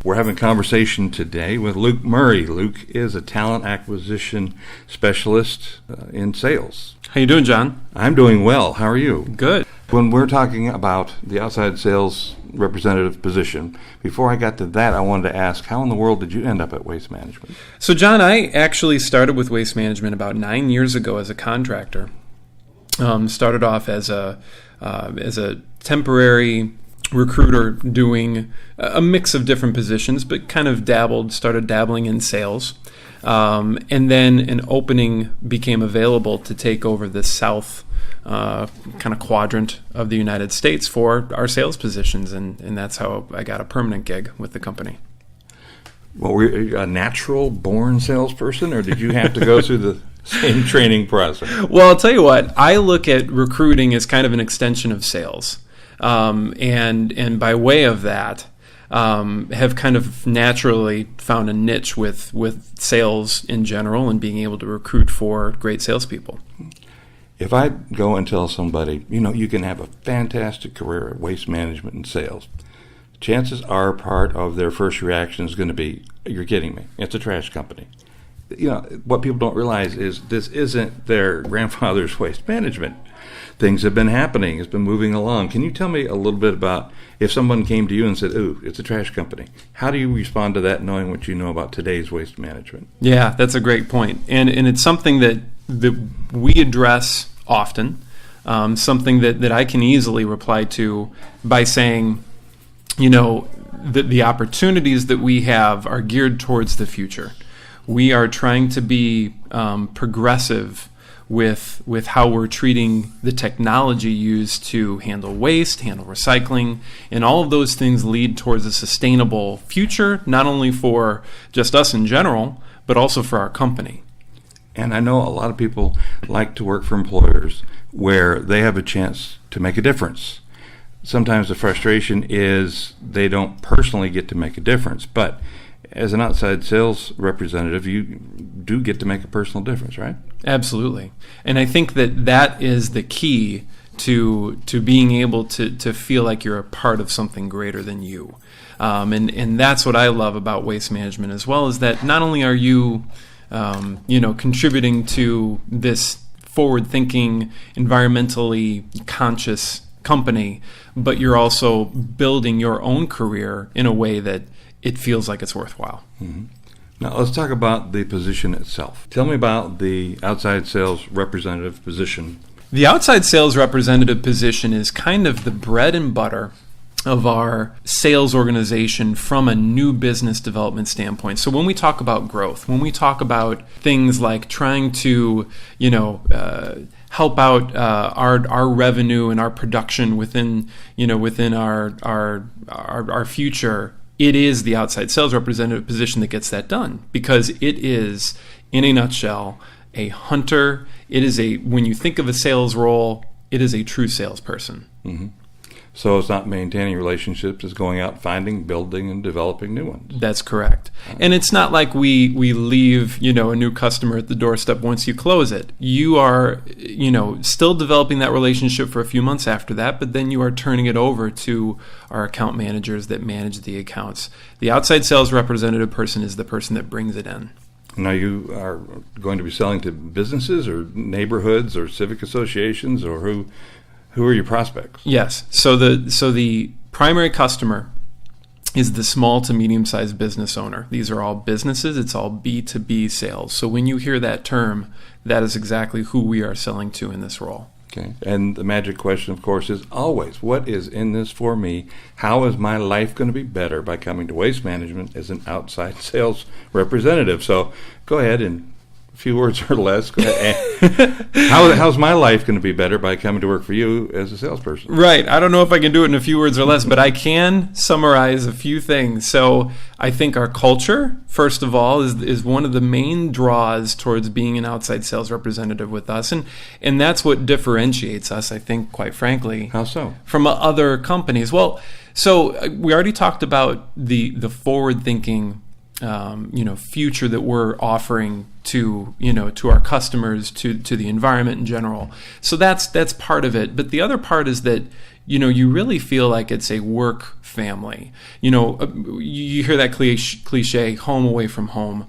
We're having a conversation today with Luke Murray. Luke is a talent acquisition specialist in sales. How you doing, John? I'm doing well. How are you? Good. When we're talking about the outside sales representative position, before I got to that, I wanted to ask, how in the world did you end up at Waste Management? So, John, I actually started with Waste Management about 9 years ago as a contractor. Started off as a temporary recruiter doing a mix of different positions, but kind of started dabbling in sales. And then an opening became available to take over the south kind of quadrant of the United States for our sales positions, and that's how I got a permanent gig with the company. Well, were you a natural-born salesperson, or did you have to go through the same training process? Well, I'll tell you what, I look at recruiting as kind of an extension of sales. And by way of that, have kind of naturally found a niche with sales in general and being able to recruit for great salespeople. If I go and tell somebody, you can have a fantastic career at Waste Management and sales, chances are part of their first reaction is going to be, "You're kidding me. It's a trash company." What people don't realize is this isn't their grandfather's Waste Management. Things have been happening. It's been moving along. Can you tell me a little bit about if someone came to you and said, "Ooh, it's a trash company," how do you respond to that knowing what you know about today's waste management? Yeah, that's a great point. And it's something that we address often, something that I can easily reply to by saying, the opportunities that we have are geared towards the future. We are trying to be progressive with how we're treating the technology used to handle waste, handle recycling, and all of those things lead towards a sustainable future, not only for just us in general, but also for our company. And I know a lot of people like to work for employers where they have a chance to make a difference. Sometimes the frustration is they don't personally get to make a difference, but as an outside sales representative, you do get to make a personal difference, right? Absolutely. And I think that is the key to being able to feel like you're a part of something greater than you. And that's what I love about Waste Management as well, is that not only are you contributing to this forward-thinking, environmentally conscious company, but you're also building your own career in a way that it feels like it's worthwhile. Mm-hmm. Now, let's talk about the position itself. Tell me about the outside sales representative position. The outside sales representative position is kind of the bread and butter of our sales organization from a new business development standpoint. So when we talk about growth, when we talk about things like trying to, help out our revenue and our production within our future, it is the outside sales representative position that gets that done, because it is, in a nutshell, a hunter. It is when you think of a sales role, it is a true salesperson. Mm-hmm. So it's not maintaining relationships, it's going out, finding, building, and developing new ones. That's correct. And it's not like we leave, a new customer at the doorstep once you close it. You are, still developing that relationship for a few months after that, but then you are turning it over to our account managers that manage the accounts. The outside sales representative person is the person that brings it in. Now, you are going to be selling to businesses or neighborhoods or civic associations, or who are your prospects? Yes. So the primary customer is the small to medium-sized business owner. These are all businesses. It's all B2B sales. So when you hear that term, that is exactly who we are selling to in this role. Okay. And the magic question, of course, is always, what is in this for me? How is my life going to be better by coming to Waste Management as an outside sales representative? So go ahead and a few words or less. How's my life going to be better by coming to work for you as a salesperson? Right. I don't know if I can do it in a few words or less, but I can summarize a few things. So I think our culture, first of all, is one of the main draws towards being an outside sales representative with us. And that's what differentiates us, I think, quite frankly. How so? From other companies. Well, so we already talked about the forward-thinking future that we're offering to our customers, to the environment in general. So that's part of it. But the other part is that you really feel like it's a work family. You hear that cliche, home away from home.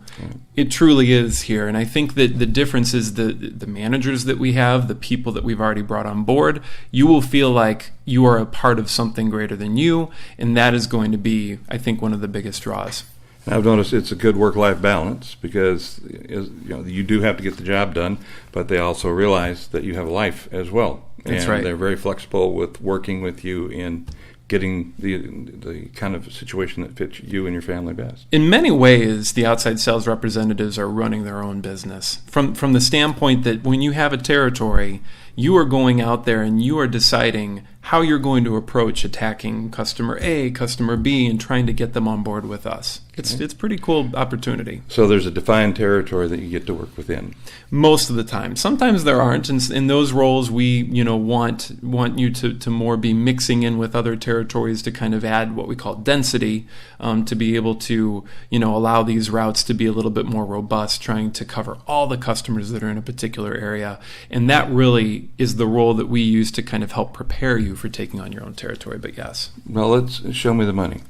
It truly is here. And I think that the difference is the managers that we have, the people that we've already brought on board. You will feel like you are a part of something greater than you, and that is going to be, I think, one of the biggest draws. I've noticed it's a good work-life balance because you do have to get the job done, but they also realize that you have a life as well. That's and right. They're very flexible with working with you in getting the kind of situation that fits you and your family best. In many ways, the outside sales representatives are running their own business from the standpoint that when you have a territory, you are going out there and you are deciding how you're going to approach attacking customer A, customer B, and trying to get them on board with us. It's a pretty cool opportunity. So there's a defined territory that you get to work within. Most of the time. Sometimes there aren't. And in those roles, we want you to more be mixing in with other territories to kind of add what we call density, to be able to allow these routes to be a little bit more robust, trying to cover all the customers that are in a particular area. And that really is the role that we use to kind of help prepare you for taking on your own territory. But yes. Well, let's show me the money.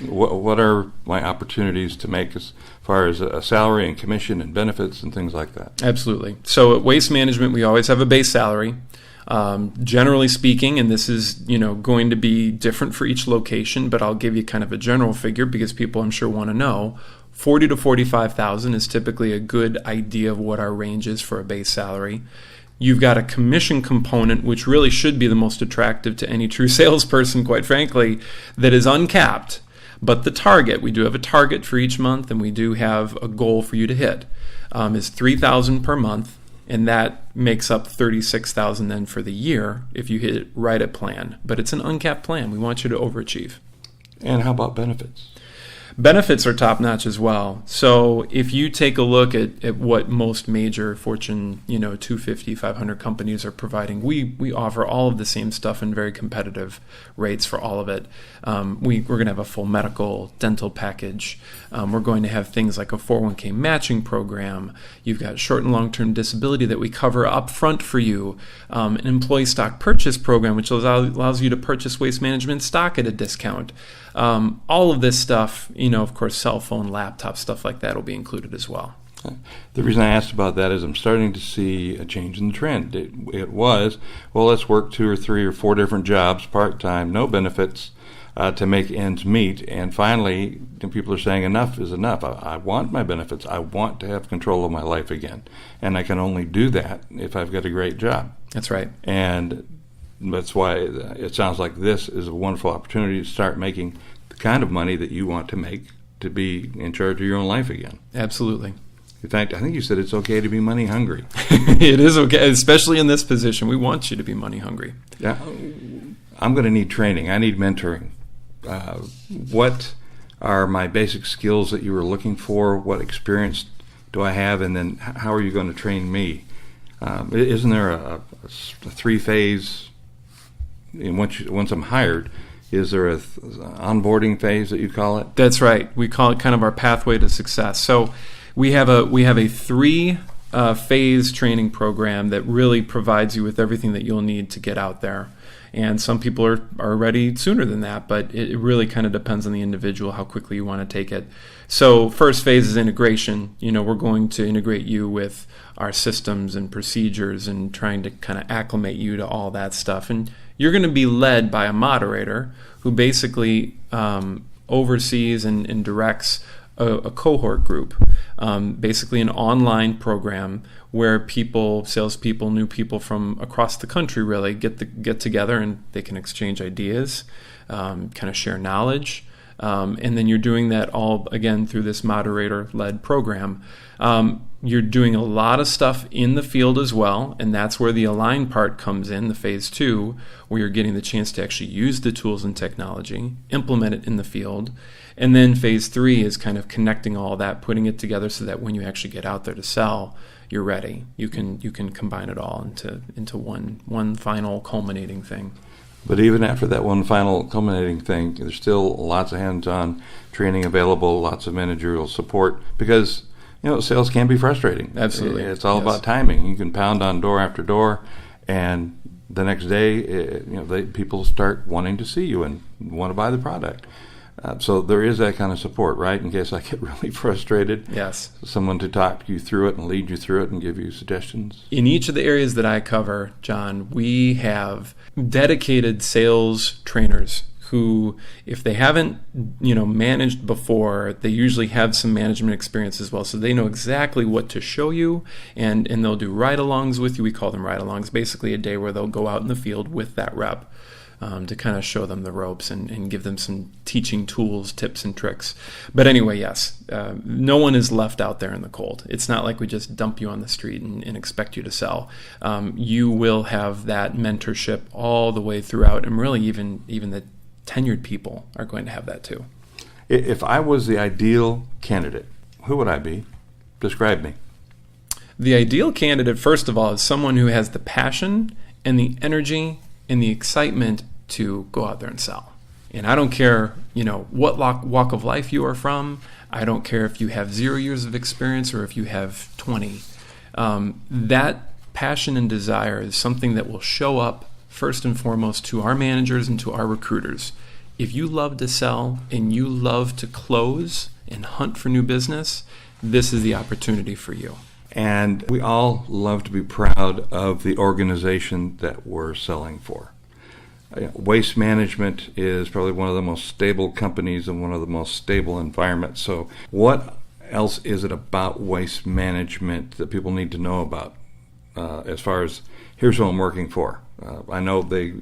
What are my opportunities to make as far as a salary and commission and benefits and things like that? Absolutely. So at Waste Management, we always have a base salary. Generally speaking, and this is going to be different for each location, but I'll give you kind of a general figure because people I'm sure want to know. $40,000 to $45,000 is typically a good idea of what our range is for a base salary. You've got a commission component, which really should be the most attractive to any true salesperson, quite frankly, that is uncapped. But the target, we do have a target for each month, and we do have a goal for you to hit, is $3,000 per month, and that makes up $36,000 then for the year if you hit it right at plan. But it's an uncapped plan. We want you to overachieve. And how about benefits? Benefits are top-notch as well. So if you take a look at what most major Fortune 250, 500 companies are providing, we offer all of the same stuff and very competitive rates for all of it. We're going to have a full medical, dental package. We're going to have things like a 401k matching program. You've got short and long-term disability that we cover up front for you. An employee stock purchase program, which allows you to purchase Waste Management stock at a discount. All of this stuff, of course, cell phone, laptop, stuff like that will be included as well. The reason I asked about that is I'm starting to see a change in the trend. It was, let's work 2 or 3 or 4 different jobs, part-time, no benefits, to make ends meet. And finally, people are saying enough is enough. I want my benefits. I want to have control of my life again. And I can only do that if I've got a great job. That's right. And that's why it sounds like this is a wonderful opportunity to start making the kind of money that you want to make to be in charge of your own life again. Absolutely. In fact, I think you said it's okay to be money hungry. It is okay, especially in this position. We want you to be money hungry. Yeah, I'm going to need training. I need mentoring. What are my basic skills that you were looking for? What experience do I have? And then how are you going to train me? Isn't there a 3-phase? And once I'm hired, is there a onboarding phase that you call it? That's right. We call it kind of our pathway to success. So we have a 3-phase training program that really provides you with everything that you'll need to get out there. And some people are ready sooner than that, but it really kind of depends on the individual how quickly you want to take it. So first phase is integration. We're going to integrate you with our systems and procedures and trying to kind of acclimate you to all that stuff. And you're going to be led by a moderator who basically oversees and directs a cohort group, basically an online program where salespeople, new people from across the country really get together and they can exchange ideas, kind of share knowledge. And then you're doing that all, again, through this moderator-led program. You're doing a lot of stuff in the field as well, and that's where the align part comes in, the phase 2, where you're getting the chance to actually use the tools and technology, implement it in the field. And then phase 3 is kind of connecting all that, putting it together so that when you actually get out there to sell, you're ready. You can combine it all into one final culminating thing. But even after that one final culminating thing, there's still lots of hands-on training available, lots of managerial support, because sales can be frustrating. Absolutely. It's all about timing. You can pound on door after door, and the next day, people start wanting to see you and want to buy the product. So there is that kind of support, right? In case I get really frustrated. Yes. Someone to talk you through it and lead you through it and give you suggestions. In each of the areas that I cover, John, we have dedicated sales trainers who, if they haven't, managed before, they usually have some management experience as well. So they know exactly what to show you, and they'll do ride-alongs with you. We call them ride-alongs, basically a day where they'll go out in the field with that rep. To kind of show them the ropes and give them some teaching tools, tips, and tricks. But anyway, yes, no one is left out there in the cold. It's not like we just dump you on the street and expect you to sell. You will have that mentorship all the way throughout, and really even the tenured people are going to have that too. If I was the ideal candidate, who would I be? Describe me. The ideal candidate, first of all, is someone who has the passion and the energy and the excitement to go out there and sell. And I don't care, what walk of life you are from. I don't care if you have 0 years of experience or if you have 20. That passion and desire is something that will show up first and foremost to our managers and to our recruiters. If you love to sell and you love to close and hunt for new business, this is the opportunity for you. And we all love to be proud of the organization that we're selling for. Waste Management is probably one of the most stable companies and one of the most stable environments. So what else is it about Waste Management that people need to know about as far as here's who I'm working for? I know they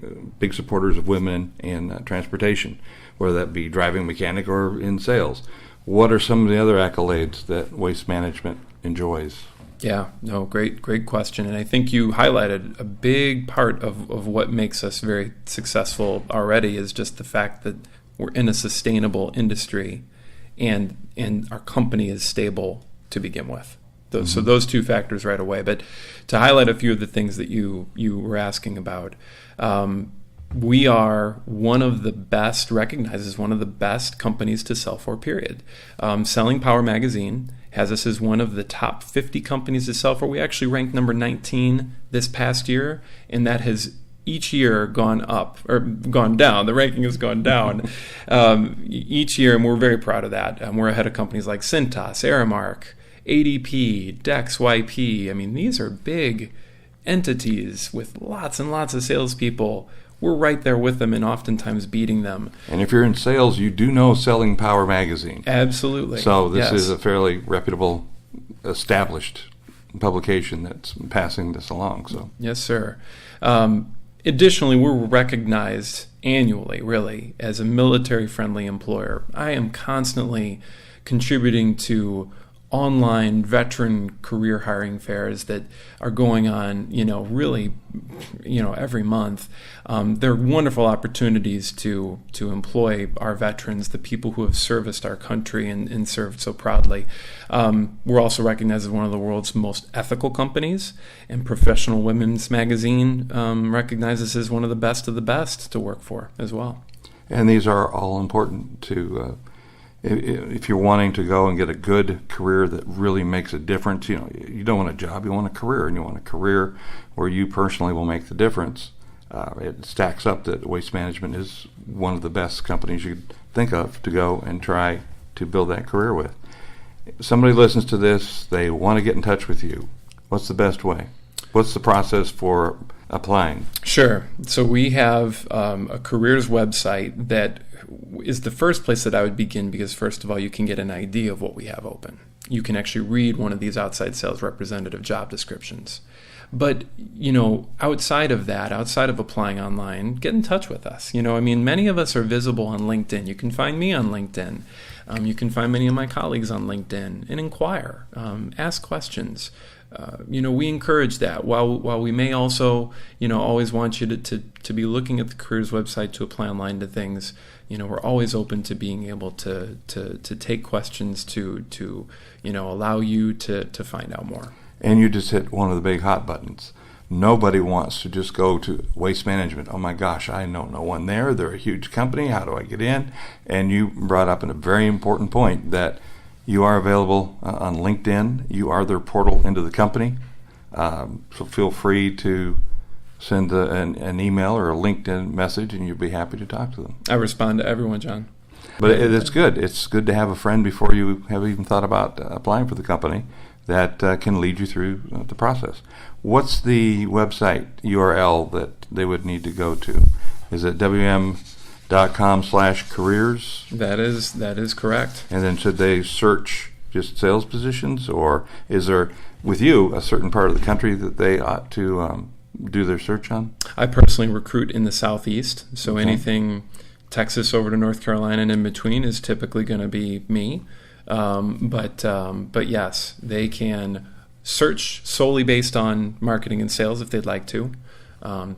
big supporters of women in transportation, whether that be driving mechanic or in sales. What are some of the other accolades that Waste Management enjoys? Yeah, no, great question. And I think you highlighted a big part of what makes us very successful already is just the fact that we're in a sustainable industry and our company is stable to begin with. So those two factors right away. But to highlight a few of the things that you were asking about, we are recognized as one of the best companies to sell for, period. Selling Power Magazine has us as one of the top 50 companies to sell for. We actually ranked number 19 this past year, and that has each year gone up, or gone down. The ranking has gone down each year, and we're very proud of that. We're ahead of companies like Cintas, Aramark, ADP, Dex, YP. I mean, these are big entities with lots and lots of salespeople. We're right there with them and oftentimes beating them. And if you're in sales, you do know Selling Power Magazine. Absolutely. So this is a fairly reputable, established publication that's passing this along. So yes, sir. Additionally, we're recognized annually, really, as a military-friendly employer. I am constantly contributing to online veteran career hiring fairs that are going on, really, every month. They're wonderful opportunities to employ our veterans, the people who have serviced our country and served so proudly. We're also recognized as one of the world's most ethical companies, and Professional Women's Magazine recognizes as one of the best to work for as well. And these are all important to if you're wanting to go and get a good career that really makes a difference. You don't want a job, you want a career, and you want a career where you personally will make the difference. It stacks up that Waste Management is one of the best companies you could think of to go and try to build that career with. Somebody listens to this, they want to get in touch with you. What's the best way? What's the process for applying? Sure. So we have a careers website that is the first place that I would begin, because first of all, you can get an idea of what we have open. You can actually read one of these outside sales representative job descriptions. But, outside of that, outside of applying online, get in touch with us. Many of us are visible on LinkedIn. You can find me on LinkedIn. You can find many of my colleagues on LinkedIn and inquire, ask questions. We encourage that. While we may also, always want you to be looking at the careers website to apply online to things, we're always open to being able to take questions to allow you to find out more. And you just hit one of the big hot buttons. Nobody wants to just go to waste management. Oh my gosh, I know no one there. They're a huge company. How do I get in? And you brought up a very important point that you are available on LinkedIn. You are their portal into the company. So feel free to send an email or a LinkedIn message, and you'll be happy to talk to them. I respond to everyone, John. But it's good. It's good to have a friend before you have even thought about applying for the company that can lead you through the process. What's the website URL that they would need to go to? Is it wm.com/careers? That is correct. And then should they search just sales positions, or is there, with you, a certain part of the country that they ought to do their search on? I personally recruit in the Southeast, so Okay. anything Texas over to North Carolina and in between is typically going to be me. But yes, they can search solely based on marketing and sales if they'd like to.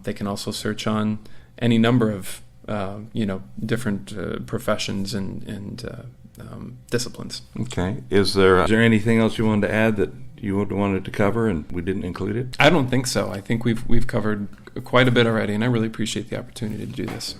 They can also search on any number of different professions and disciplines. Okay. Is there anything else you wanted to add that you wanted to cover and we didn't include it? I don't think so. I think we've covered quite a bit already, and I really appreciate the opportunity to do this.